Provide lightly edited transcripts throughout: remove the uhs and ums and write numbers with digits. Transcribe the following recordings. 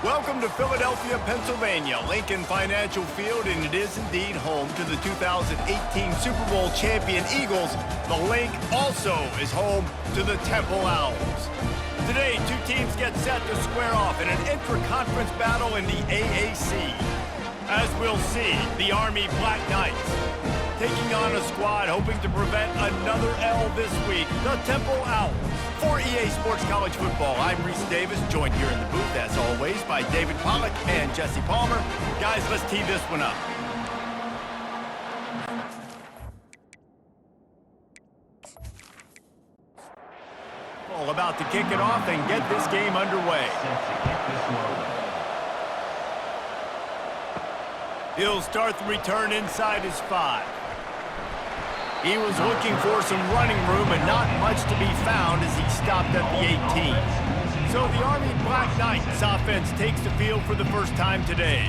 Welcome to Philadelphia, Pennsylvania, Lincoln Financial Field, and it is indeed home to the 2018 Super Bowl champion Eagles. The Link also is home to the Temple Owls. Today, two teams get set to square off in an intra-conference battle in the AAC. As we'll see, the Army Black Knights taking on a squad hoping to prevent another L this week, the Temple Owls. For EA Sports College Football, I'm Reese Davis, joined here in the booth, as always, by David Pollack and Jesse Palmer. Guys, let's tee this one up. All about to kick it off and get this game underway. He'll start the return inside his 5. He was looking for some running room, but not much to be found as he stopped at the 18. So the Army Black Knights offense takes the field for the first time today.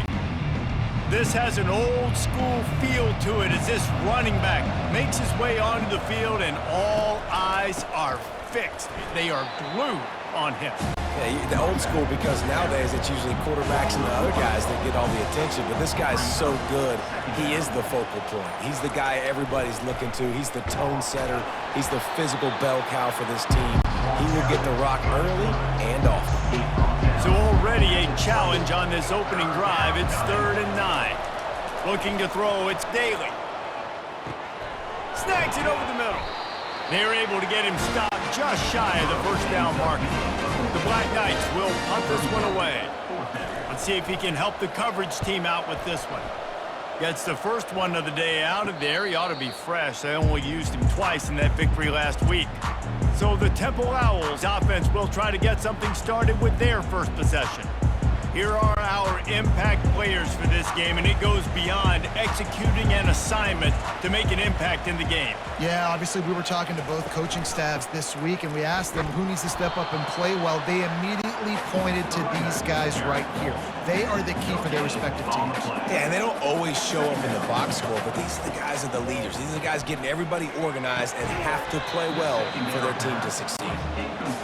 This has an old school feel to it as this running back makes his way onto the field and all eyes are fixed. They are glued on him. Yeah, the old school, because nowadays it's usually quarterbacks and the other guys that get all the attention, but this guy's so good. He is the focal point. He's the guy everybody's looking to. He's the tone setter. He's the physical bell cow for this team. He will get the rock early and often. So already a challenge on this opening drive. It's 3rd and 9. Looking to throw, it's Daly. Snags it over the middle. They're able to get him stopped just shy of the first down marker. The Black Knights will punt this one away. Let's see if he can help the coverage team out with this one. Gets the first one of the day out of there. He ought to be fresh. They only used him twice in that victory last week. So the Temple Owls offense will try to get something started with their first possession. Here are our impact players for this game, and it goes beyond executing an assignment to make an impact in the game. Yeah, obviously we were talking to both coaching staffs this week, and we asked them who needs to step up and play well. They immediately pointed to these guys right here. They are the key for their respective teams. Yeah, and they don't always show up in the box score, but these are the guys that are the leaders. These are the guys getting everybody organized and have to play well for their team to succeed.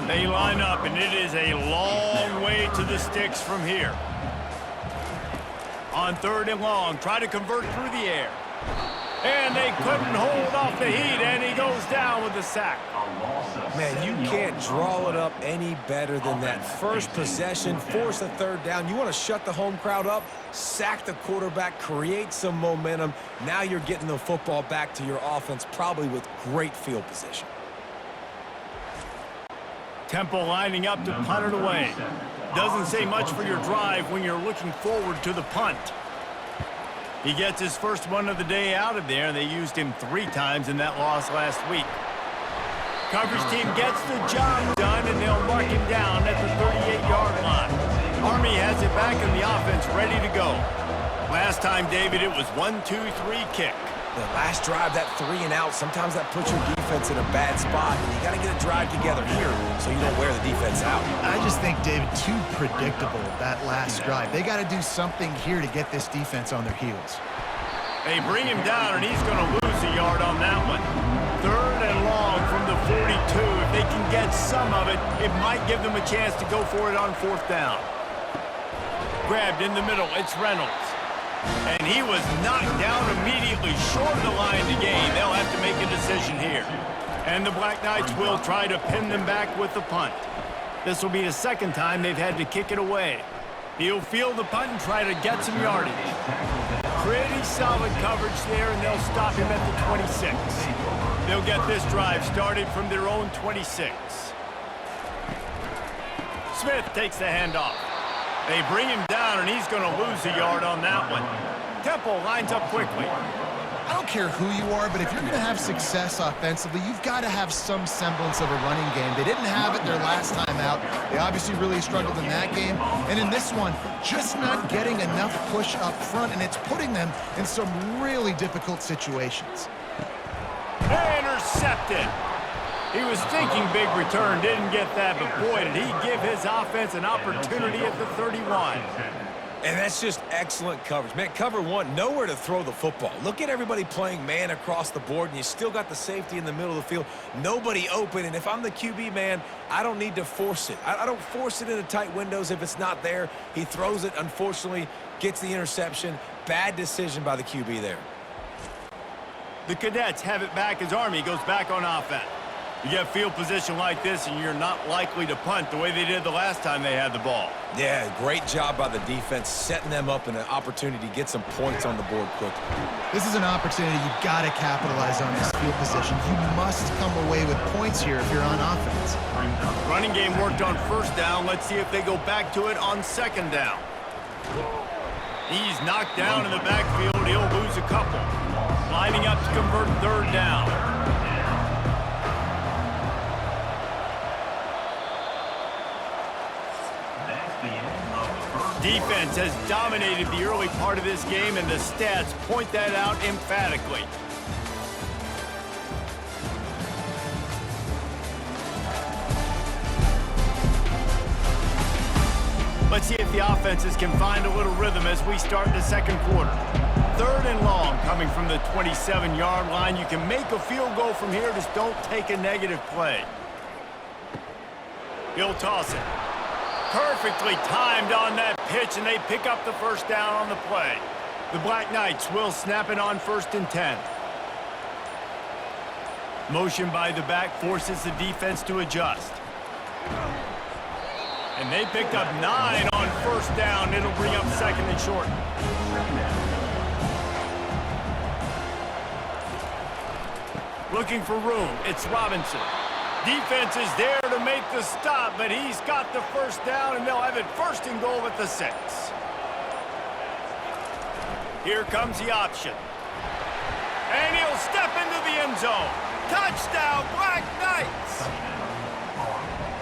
They line up, and it is a long way to the sticks from here. On 3rd and long, try to convert through the air. And they couldn't hold off the heat, and he goes down with the sack. Man, you can't draw it up any better than that. First possession, force a 3rd down. You want to shut the home crowd up, sack the quarterback, create some momentum. Now you're getting the football back to your offense, probably with great field position. Temple lining up to punt it away. Doesn't say much for your drive when you're looking forward to the punt. He gets his first one of the day out of there, and they used him 3 times in that loss last week. Coverage team gets the job done, and they'll mark him down at the 38-yard line. Army has it back in the offense, ready to go. Last time, David, it was 1-2-3 kick. The last drive, that 3 and out, sometimes that puts your defense in a bad spot, and you got to get a drive together here so you don't wear the defense out. I just think, David, too predictable, that last drive. They got to do something here to get this defense on their heels. They bring him down, and he's going to lose a yard on that one. 3rd and long from the 42. If they can get some of it, it might give them a chance to go for it on 4th down. Grabbed in the middle, it's Reynolds. And he was knocked down immediately short of the line to gain. They'll have to make a decision here. And the Black Knights will try to pin them back with the punt. This will be the 2nd time they've had to kick it away. He'll field the punt and try to get some yardage. Pretty solid coverage there, and they'll stop him at the 26. They'll get this drive started from their own 26. Smith takes the handoff. They bring him down, and he's going to lose a yard on that one. Temple lines up quickly. I don't care who you are, but if you're going to have success offensively, you've got to have some semblance of a running game. They didn't have it their last time out. They obviously really struggled in that game. And in this one, just not getting enough push up front, and it's putting them in some really difficult situations. Intercepted. He was thinking big return, didn't get that, but boy, did he give his offense an opportunity at the 31. And that's just excellent coverage. Man, cover one, nowhere to throw the football. Look at everybody playing man across the board, and you still got the safety in the middle of the field. Nobody open, and if I'm the QB, man, I don't need to force it. I don't force it into tight windows if it's not there. He throws it, unfortunately, gets the interception. Bad decision by the QB there. The Cadets have it back as Army goes back on offense. You get field position like this, and you're not likely to punt the way they did the last time they had the ball. Yeah, great job by the defense, setting them up in an opportunity to get some points on the board quickly. This is an opportunity you've got to capitalize on this field position. You must come away with points here if you're on offense. Running game worked on first down. Let's see if they go back to it on second down. He's knocked down in the backfield. He'll lose a couple. Lining up to convert third down. Defense has dominated the early part of this game, and the stats point that out emphatically. Let's see if the offenses can find a little rhythm as we start the second quarter. Third and long coming from the 27-yard line. You can make a field goal from here, just don't take a negative play. He'll toss it. Perfectly timed on that pitch, and they pick up the first down on the play. The Black Knights will snap it on 1st and 10. Motion by the back forces the defense to adjust. And they picked up 9 on first down. It'll bring up second and short. Looking for room. It's Robinson. Defense is there to make the stop, but he's got the first down, and they'll have it 1st and goal at the 6. Here comes the option. And he'll step into the end zone. Touchdown, Black Knights!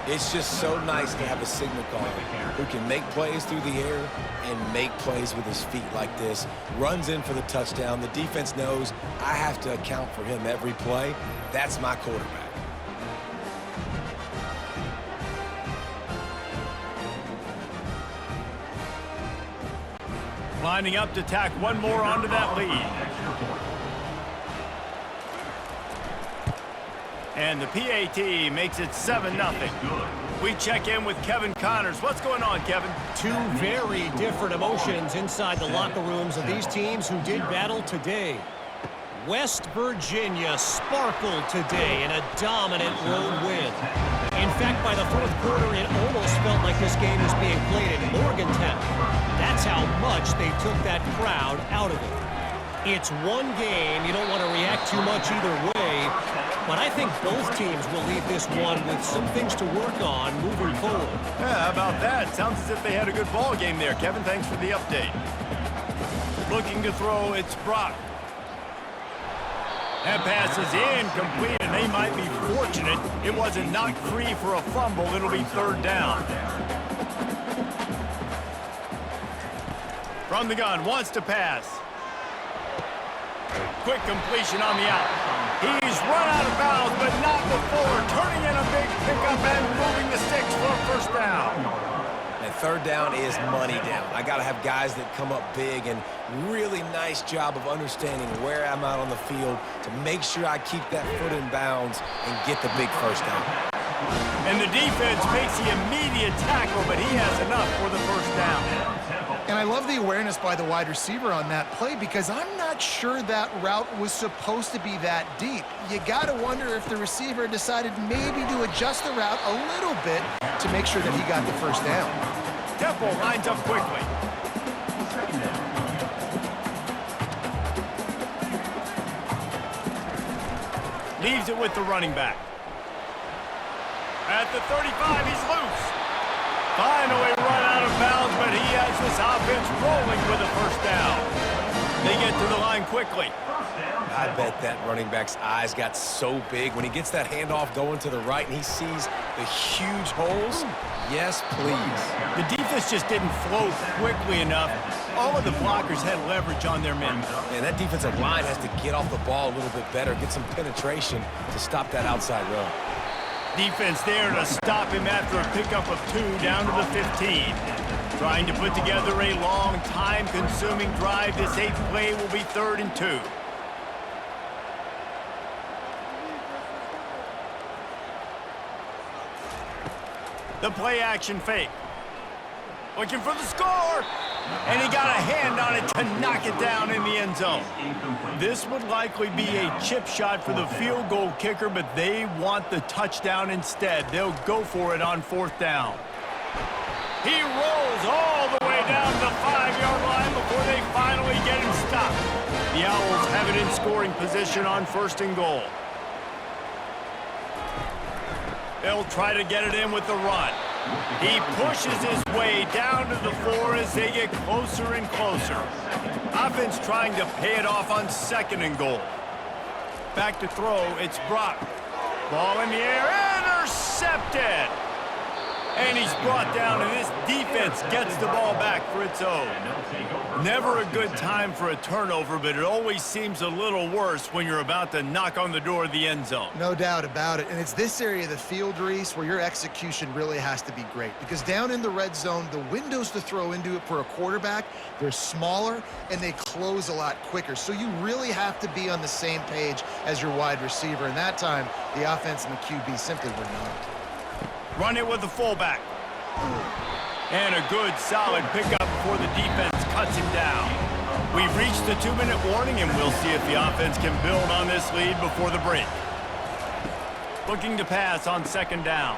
It's just so nice to have a signal caller who can make plays through the air and make plays with his feet like this. Runs in for the touchdown. The defense knows I have to account for him every play. That's my quarterback. Lining up to tack one more onto that lead. And the PAT makes it 7-0. We check in with Kevin Connors. What's going on, Kevin? Two very different emotions inside the locker rooms of these teams who did battle today. West Virginia sparkled today in a dominant road win. In fact, by the fourth quarter, it almost felt like this game was being played in Morgantown. That's how much they took that crowd out of it. It's one game. You don't want to react too much either way, but I think both teams will leave this one with some things to work on moving forward. Yeah, how about that? Sounds as if they had a good ball game there. Kevin, thanks for the update. Looking to throw, it's Brock. That pass is incomplete, and they might be fortunate it wasn't knocked free for a fumble. It'll be third down. From the gun, wants to pass. Quick completion on the out. He's run out of bounds, but not before. Turning in a big pickup and moving the sticks for a first down. And third down is money down. I got to have guys that come up big, and really nice job of understanding where I'm out on the field to make sure I keep that foot in bounds and get the big first down. And the defense makes the immediate tackle, but he has enough for the first down. And I love the awareness by the wide receiver on that play because I'm not sure that route was supposed to be that deep. You got to wonder if the receiver decided maybe to adjust the route a little bit to make sure that he got the first down. Temple lines up quickly. Leaves it with the running back. At the 35, he's loose. Finally run out of bounds, but he has this offense rolling with a first down. They get to the line quickly. I bet that running back's eyes got so big when he gets that handoff going to the right and he sees the huge holes. Yes, please. The defense just didn't flow quickly enough. All of the blockers had leverage on their men. And that defensive line has to get off the ball a little bit better, get some penetration to stop that outside run. Defense there to stop him after a pickup of 2 down to the 15. Trying to put together a long, time-consuming drive. This 8th play will be 3rd and 2. The play action fake. Looking for the score. And he got a hand on it to knock it down in the end zone. This would likely be a chip shot for the field goal kicker, but they want the touchdown instead. They'll go for it on 4th down. He rolls all the way down the 5-yard line before they finally get him stopped. The Owls have it in scoring position on 1st and goal. They'll try to get it in with the run. He pushes his way down to the 4 as they get closer and closer. Offense trying to pay it off on 2nd and goal. Back to throw, it's Brock. Ball in the air, intercepted! And he's brought down, and this defense gets the ball back for its own. Never a good time for a turnover, but it always seems a little worse when you're about to knock on the door of the end zone. No doubt about it. And it's this area of the field, Reese, where your execution really has to be great. Because down in the red zone, the windows to throw into it for a quarterback, they're smaller and they close a lot quicker. So you really have to be on the same page as your wide receiver. And that time, the offense and the QB simply were not. Run it with the fullback. And a good, solid pickup before the defense cuts him down. We've reached the 2-minute warning, and we'll see if the offense can build on this lead before the break. Looking to pass on 2nd down.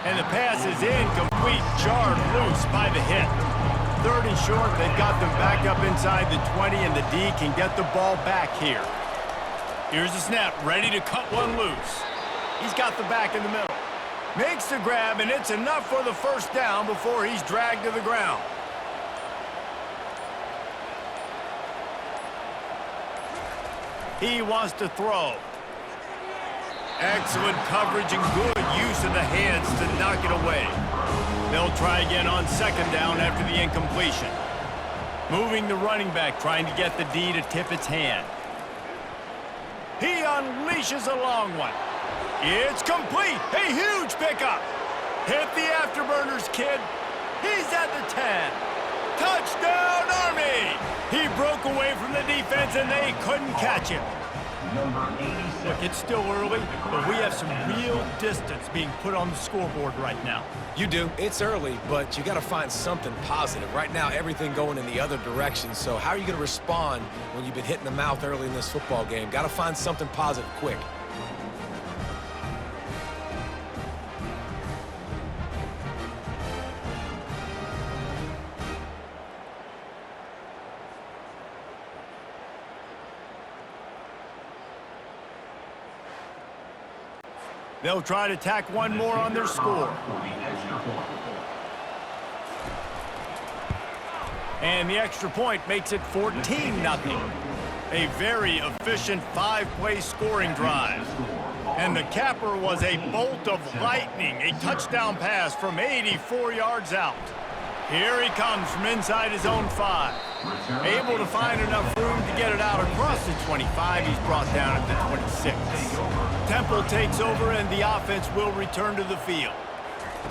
And the pass is incomplete, jarred loose by the hit. 3rd and short, they've got them back up inside the 20, and the D can get the ball back here. Here's the snap, ready to cut one loose. He's got the back in the middle. Makes the grab, and it's enough for the 1st down before he's dragged to the ground. He wants to throw. Excellent coverage and good use of the hands to knock it away. They'll try again on 2nd down after the incompletion. Moving the running back, trying to get the D to tip its hand. He unleashes a long one. It's complete. A huge pickup. Hit the afterburners, kid. He's at the 10. Touchdown, Army! He broke away from the defense, and they couldn't catch him. Look, it's still early, but we have some real distance being put on the scoreboard right now. You do. It's early, but you got to find something positive. Right now, everything going in the other direction. So how are you going to respond when you've been hit in the mouth early in this football game? Got to find something positive quick. They'll try to tack one more on their score. And the extra point makes it 14-0. A very efficient 5-play scoring drive. And the capper was a bolt of lightning, a touchdown pass from 84 yards out. Here he comes from inside his own 5. Able to find enough room to get it out across the 25. He's brought down at the 26. Temple takes over, and the offense will return to the field.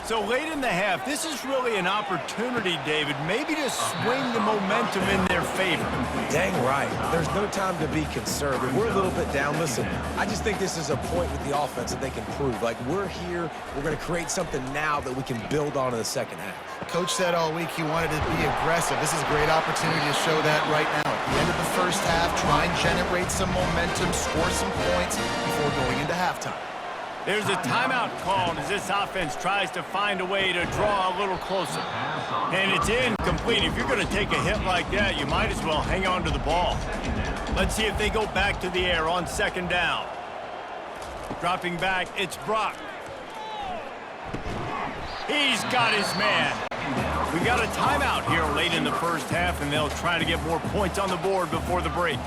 So late in the half, this is really an opportunity, David, maybe to swing the momentum in their favor. Dang right. There's no time to be conservative. We're a little bit down. Listen, I just think this is a point with the offense that they can prove. Like, we're here, we're going to create something now that we can build on in the second half. Coach said all week he wanted to be aggressive. This is a great opportunity to show that right now. At the end of the first half, try and generate some momentum, score some points before going into halftime. There's a timeout called as this offense tries to find a way to draw a little closer. And it's incomplete. If you're going to take a hit like that, you might as well hang on to the ball. Let's see if they go back to the air on 2nd down. Dropping back, it's Brock. He's got his man. We got a timeout here late in the first half, and they'll try to get more points on the board before the break.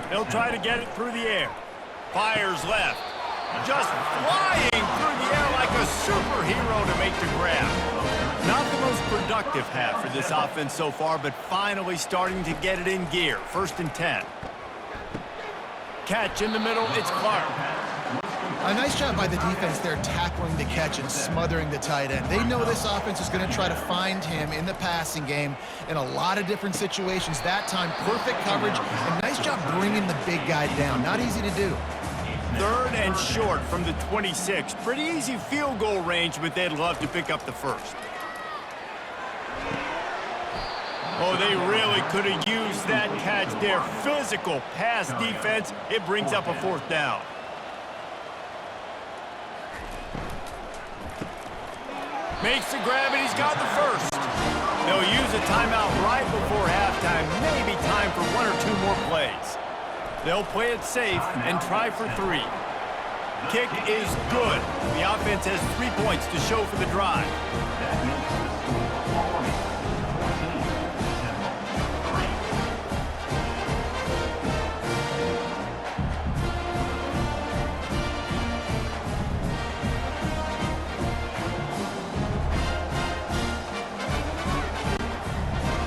They'll try to get it through the air. Fires left. Just flying through the air like a superhero to make the grab. Not the most productive half for this offense so far, but finally starting to get it in gear. 1st and 10. Catch in the middle, it's Clark. A nice job by the defense there tackling the catch and smothering the tight end. They know this offense is going to try to find him in the passing game in a lot of different situations. That time, perfect coverage and nice job bringing the big guy down. Not easy to do. 3rd and short from the 26. Pretty easy field goal range, but they'd love to pick up the first. Oh, they really could have used that catch there. Physical pass defense. It brings up a 4th down. Makes the grab, and he's got the first. They'll use a timeout right before halftime. Maybe time for 1 or 2 more plays. They'll play it safe and try for 3. Kick is good. The offense has 3 points to show for the drive.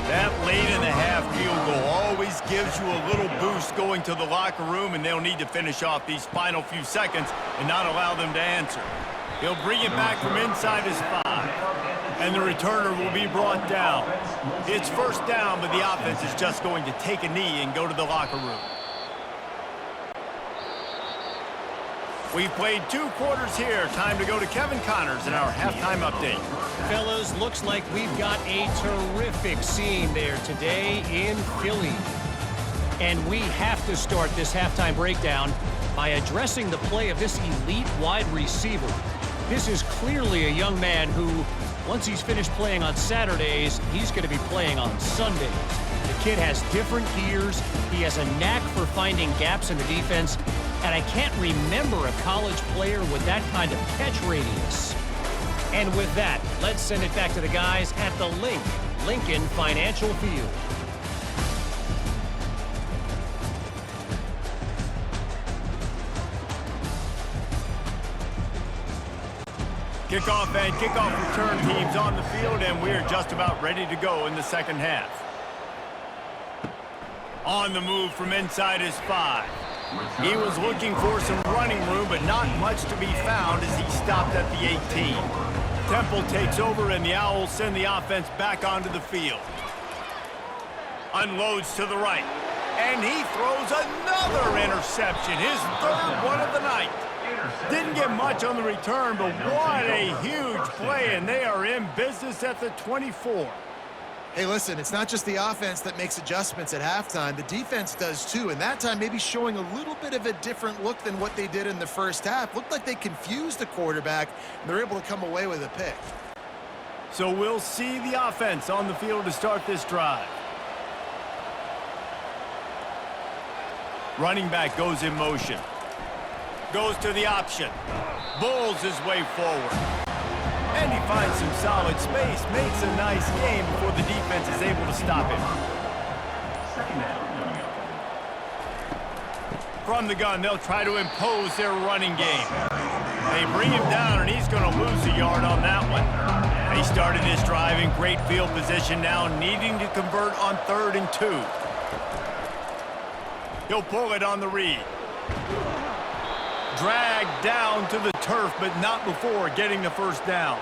That late-in-the-half field goal always gives you a little boost going to the locker room, and they'll need to finish off these final few seconds and not allow them to answer. He'll bring it back from inside his 5, and the returner will be brought down. It's 1st down, but the offense is just going to take a knee and go to the locker room. We've played 2 quarters here. Time to go to Kevin Connors in our halftime update. Fellas, looks like we've got a terrific scene there today in Philly. And we have to start this halftime breakdown by addressing the play of this elite wide receiver. This is clearly a young man who, once he's finished playing on Saturdays, he's going to be playing on Sundays. The kid has different gears. He has a knack for finding gaps in the defense. And I can't remember a college player with that kind of catch radius. And with that, let's send it back to the guys at the Lincoln Financial Field. Kickoff and kickoff return teams on the field, and we're just about ready to go in the second half. On the move from inside his 5. He was looking for some running room, but not much to be found as he stopped at the 18. Temple takes over, and the Owls send the offense back onto the field. Unloads to the right, and he throws another interception, his 3rd one of the night. Didn't get much on the return, but what a huge play, and they are in business at the 24. Hey, listen, it's not just the offense that makes adjustments at halftime. The defense does too, and that time maybe showing a little bit of a different look than what they did in the first half. Looked like they confused the quarterback, and they're able to come away with a pick. So we'll see the offense on the field to start this drive. Running back goes in motion. Goes to the option. Bulls his way forward. And he finds some solid space, makes a nice game before the defense is able to stop him. From the gun, they'll try to impose their running game. They bring him down, and he's going to lose a yard on that one. They started this drive in great field position now, needing to convert on 3rd and 2. He'll pull it on the read. Dragged down to the turf, but not before getting the 1st down.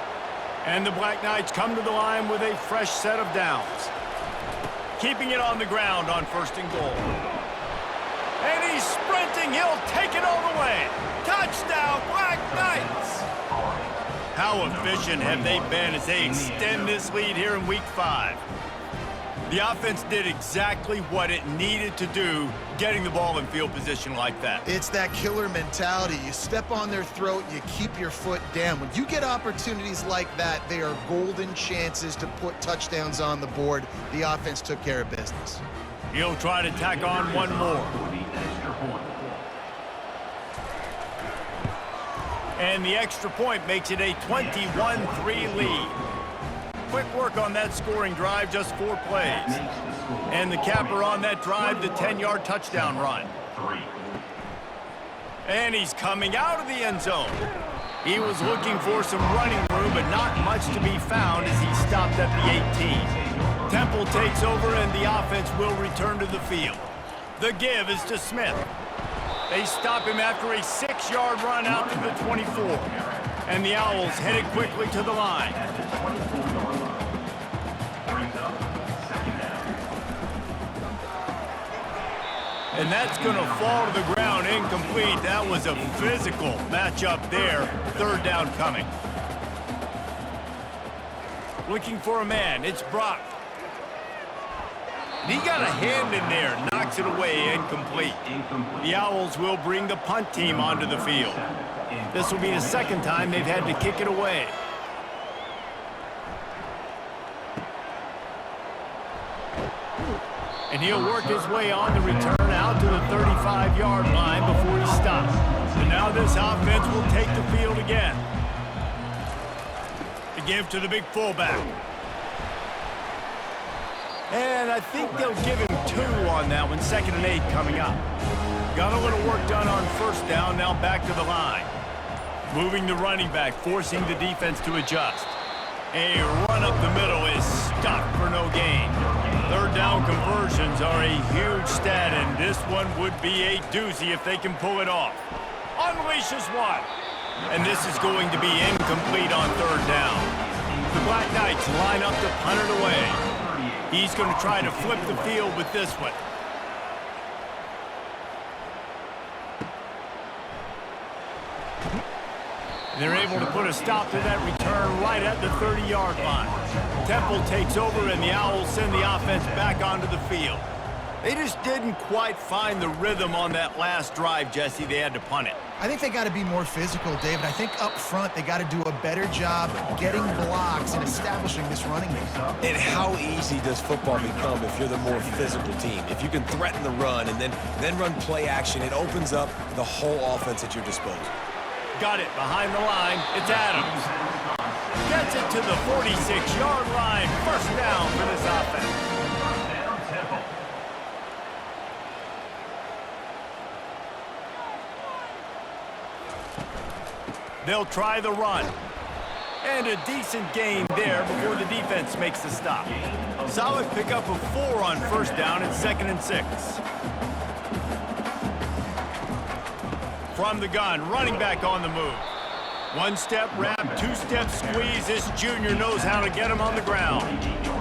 And the Black Knights come to the line with a fresh set of downs. Keeping it on the ground on 1st and goal. And he's sprinting. He'll take it all the way. Touchdown, Black Knights! How efficient have they been as they extend this lead here in Week 5? The offense did exactly what it needed to do, getting the ball in field position like that. It's that killer mentality. You step on their throat, you keep your foot down. When you get opportunities like that, they are golden chances to put touchdowns on the board. The offense took care of business. He'll try to tack on one more. And the extra point makes it a 21-3 lead. Quick work on that scoring drive, just 4 plays. And the capper on that drive, the 10-yard touchdown run. And he's coming out of the end zone. He was looking for some running room, but not much to be found as he stopped at the 18. Temple takes over, and the offense will return to the field. The give is to Smith. They stop him after a 6-yard run out to the 24. And the Owls headed quickly to the line. And that's going to fall to the ground incomplete. That was a physical matchup there. 3rd down coming. Looking for a man. It's Brock. And he got a hand in there. Knocks it away. Incomplete. The Owls will bring the punt team onto the field. This will be the 2nd time they've had to kick it away. And he'll work his way on the return out to the 35-yard line before he stops. And now this offense will take the field again. To give to the big fullback. And I think they'll give him 2 on that one. 2nd and 8 coming up. Got a little work done on 1st down. Now back to the line. Moving the running back, forcing the defense to adjust. A run up the middle is stopped for no gain. 3rd down conversions are a huge stat, and this one would be a doozy if they can pull it off. Unleashes one. And this is going to be incomplete on 3rd down. The Black Knights line up to punt it away. He's going to try to flip the field with this one. They're able to put a stop to that return right at the 30-yard line. Temple takes over, and the Owls send the offense back onto the field. They just didn't quite find the rhythm on that last drive, Jesse. They had to punt it. I think they got to be more physical, David. I think up front they got to do a better job getting blocks and establishing this running game. And how easy does football become if you're the more physical team? If you can threaten the run and then run play action, it opens up the whole offense at your disposal. Got it behind the line. It's Adams. Gets it to the 46-yard line. 1st down for this offense. They'll try the run. And a decent gain there before the defense makes the stop. Solid pickup of 4 on 1st down. It's 2nd and 6. From the gun, running back on the move. 1-step wrap, 2-step squeeze. This junior knows how to get him on the ground.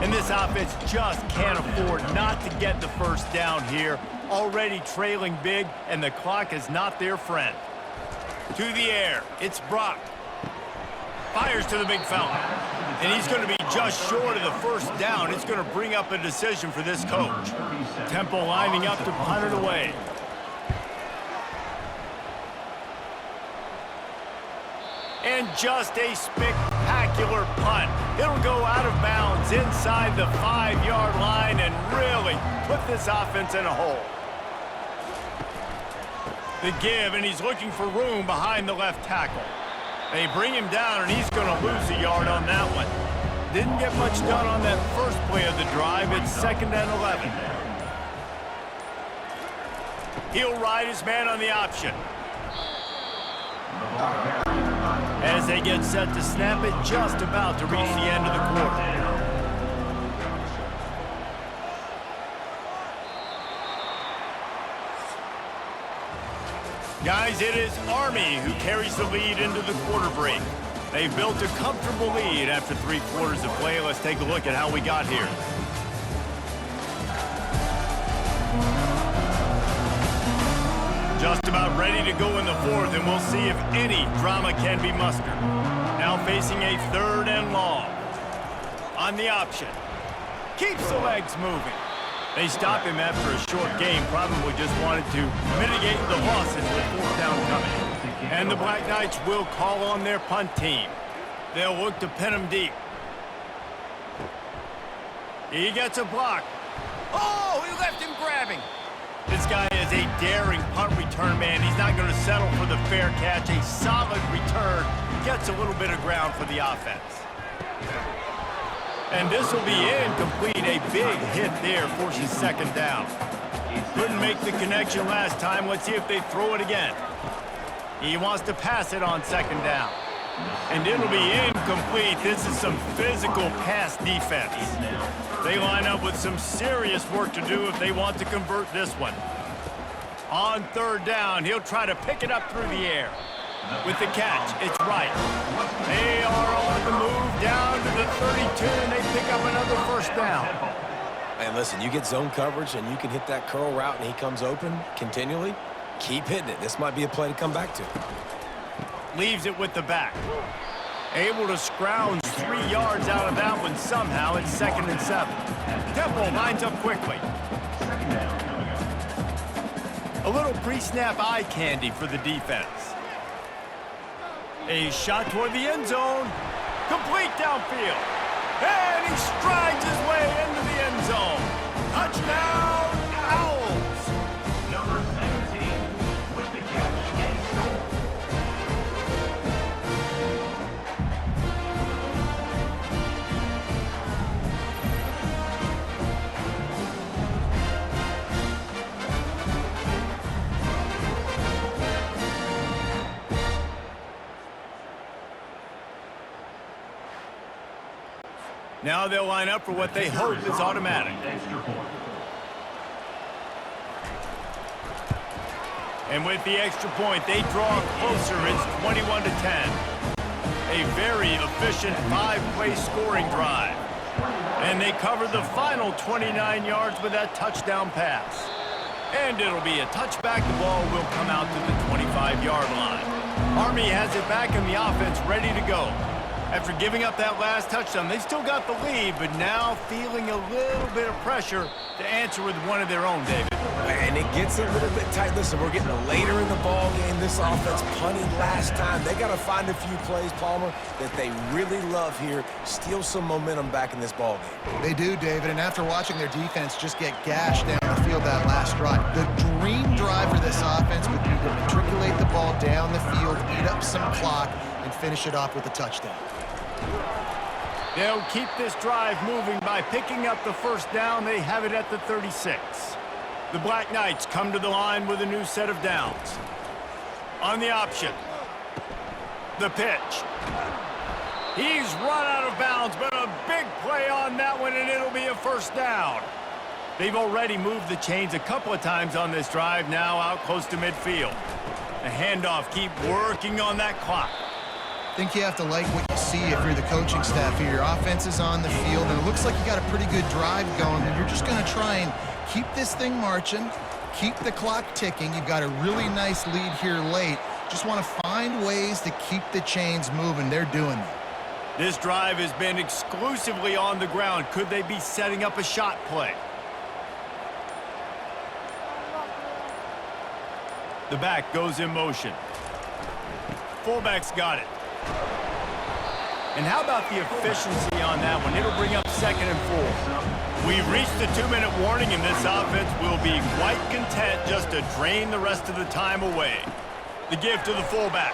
And this offense just can't afford not to get the 1st down here. Already trailing big, and the clock is not their friend. To the air, it's Brock. Fires to the big fella. And he's going to be just short of the 1st down. It's going to bring up a decision for this coach. Temple lining up to punt it away. And just a spectacular punt. It'll go out of bounds inside the 5-yard line and really put this offense in a hole. The give, and he's looking for room behind the left tackle. They bring him down, and he's going to lose a yard on that one. Didn't get much done on that first play of the drive. It's 2nd and 11. He'll ride his man on the option. As they get set to snap it, just about to reach the end of the quarter. Guys, it is Army who carries the lead into the quarter break. They've built a comfortable lead after 3 quarters of play. Let's take a look at how we got here. Just about ready to go in the 4th, and we'll see if any drama can be mustered. Now facing a 3rd and long. On the option. Keeps the legs moving. They stop him after a short game. Probably just wanted to mitigate the losses with 4th down coming. And the Black Knights will call on their punt team. They'll look to pin him deep. He gets a block. Oh, he left him grabbing. This guy is a daring punt return man. He's not going to settle for the fair catch. A solid return. Gets a little bit of ground for the offense. And this will be incomplete. A big hit there forces 2nd down. Couldn't make the connection last time. Let's see if they throw it again. He wants to pass it on 2nd down. And it'll be incomplete. This is some physical pass defense. They line up with some serious work to do if they want to convert this one. On third down, he'll try to pick it up through the air. With the catch, it's right. They are on the move down to the 32, and they pick up another first down. And listen, you get zone coverage and you can hit that curl route and he comes open continually, keep hitting it. This might be a play to come back to. Leaves it with the back. Able to scrounge 3 yards out of that one somehow. It's 2nd and 7. Temple lines up quickly. A little pre-snap eye candy for the defense. A shot toward the end zone. Complete downfield. And he strides his way into the end zone. Touchdown, Owls. Number 17 with the catch. Now they'll line up for what they hope is automatic. And with the extra point, they draw closer. It's 21-10. A very efficient 5-play scoring drive. And they cover the final 29 yards with that touchdown pass. And it'll be a touchback. The ball will come out to the 25-yard line. Army has it back in the offense, ready to go. After giving up that last touchdown, they still got the lead, but now feeling a little bit of pressure to answer with one of their own, David. And it gets a little bit tight. Listen, we're getting later in the ball game. This offense punted last time. They got to find a few plays, Palmer, that they really love here. Steal some momentum back in this ball game. They do, David, and after watching their defense just get gashed down the field that last drive, the dream drive for this offense would be to matriculate the ball down the field, eat up some clock, and finish it off with a touchdown. They'll keep this drive moving by picking up the first down. They have it at the 36. The Black Knights come to the line with a new set of downs. On the option. The pitch. He's run out of bounds, but a big play on that one, and it'll be a first down. They've already moved the chains a couple of times on this drive, now out close to midfield. The handoff, keep working on that clock. I think you have to like what you see if you're the coaching staff here. Your offense is on the field, and it looks like you got a pretty good drive going, and you're just going to try and keep this thing marching, keep the clock ticking. You've got a really nice lead here late. Just want to find ways to keep the chains moving. They're doing that. This drive has been exclusively on the ground. Could they be setting up a shot play? The back goes in motion. Fullback's got it. And how about the efficiency on that one? It'll bring up 2nd and 4. We've reached the 2-minute warning, and this offense will be quite content just to drain the rest of the time away. The give to the fullback.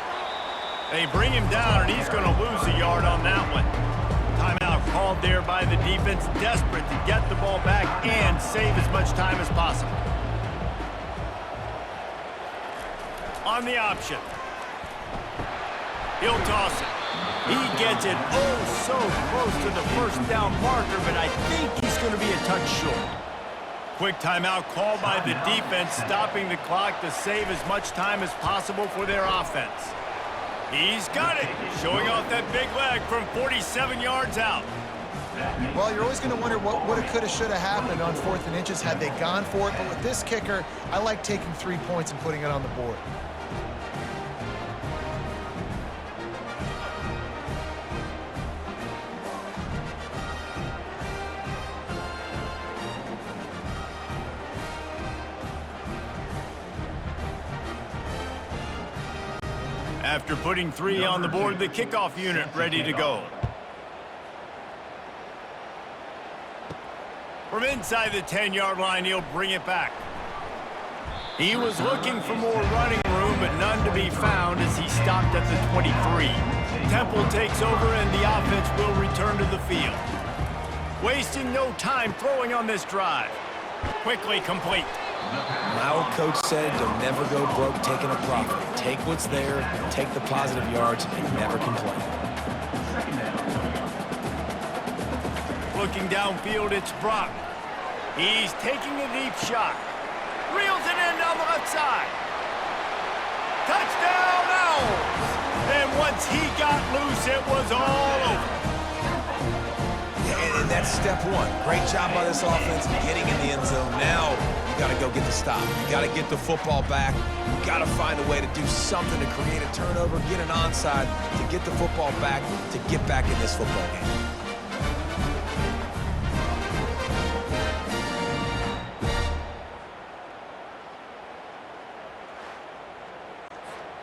They bring him down, and he's going to lose a yard on that one. Timeout called there by the defense, desperate to get the ball back and save as much time as possible. On the option. He'll toss it. He gets it so close to the first down marker, but I think he's going to be a touch short. Quick timeout called by the defense, stopping the clock to save as much time as possible for their offense. He's got it, showing off that big leg from 47 yards out. Well, you're always going to wonder what woulda, coulda, shoulda happened on 4th and inches had they gone for it, but with this kicker, I like taking 3 points and putting it on the board. After putting 3 on the board, the kickoff unit ready to go. From inside the 10-yard line, he'll bring it back. He was looking for more running room, but none to be found as he stopped at the 23. Temple takes over, and the offense will return to the field. Wasting no time throwing on this drive. Quickly complete. My old coach said you'll never go broke taking a profit. Take what's there, take the positive yards, and never complain. Looking downfield, it's Brock. He's taking a deep shot. Reels it in down the left side. Touchdown, Owls! And once he got loose, it was all over. Yeah, and that's step one. Great job by this offense getting in the end zone. Now you got to go get the stop. You got to get the football back. You got to find a way to do something to create a turnover, get an onside, to get the football back, to get back in this football game.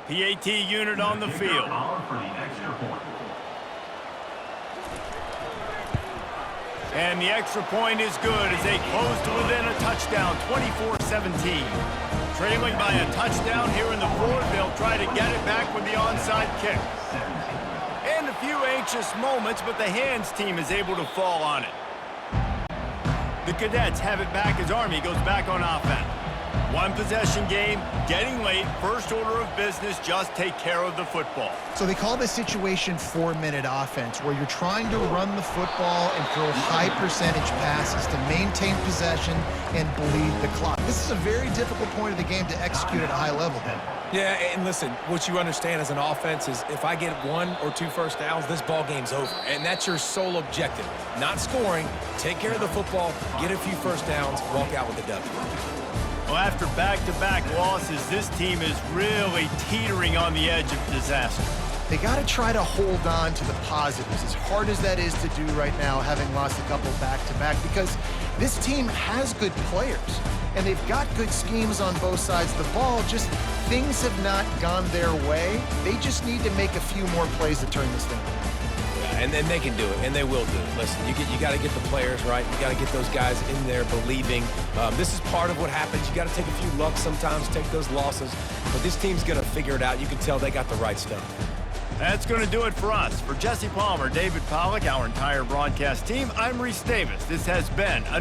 PAT unit on the field. For the extra point. And the extra point is good as they close to within a touchdown, 24-17. Trailing by a touchdown here in the fourth, they'll try to get it back with the onside kick. And a few anxious moments, but the hands team is able to fall on it. The Cadets have it back as Army goes back on offense. One possession game, getting late, first order of business, just take care of the football. So they call this situation 4-minute offense, where you're trying to run the football and throw high percentage passes to maintain possession and bleed the clock. This is a very difficult point of the game to execute at a high level. Yeah, and listen, what you understand as an offense is if I get 1 or 2 first downs, this ball game's over. And that's your sole objective. Not scoring, take care of the football, get a few first downs, walk out with a W. Well, after back-to-back losses, this team is really teetering on the edge of disaster. They got to try to hold on to the positives, as hard as that is to do right now, having lost a couple back-to-back, because this team has good players, and they've got good schemes on both sides of the ball. Just things have not gone their way. They just need to make a few more plays to turn this thing around. And then they can do it, and they will do it. Listen, you got to get the players right. You got to get those guys in there believing. This is part of what happens. You got to take a few lumps sometimes, take those losses. But this team's going to figure it out. You can tell they got the right stuff. That's going to do it for us. For Jesse Palmer, David Pollack, our entire broadcast team, I'm Reese Davis. This has been a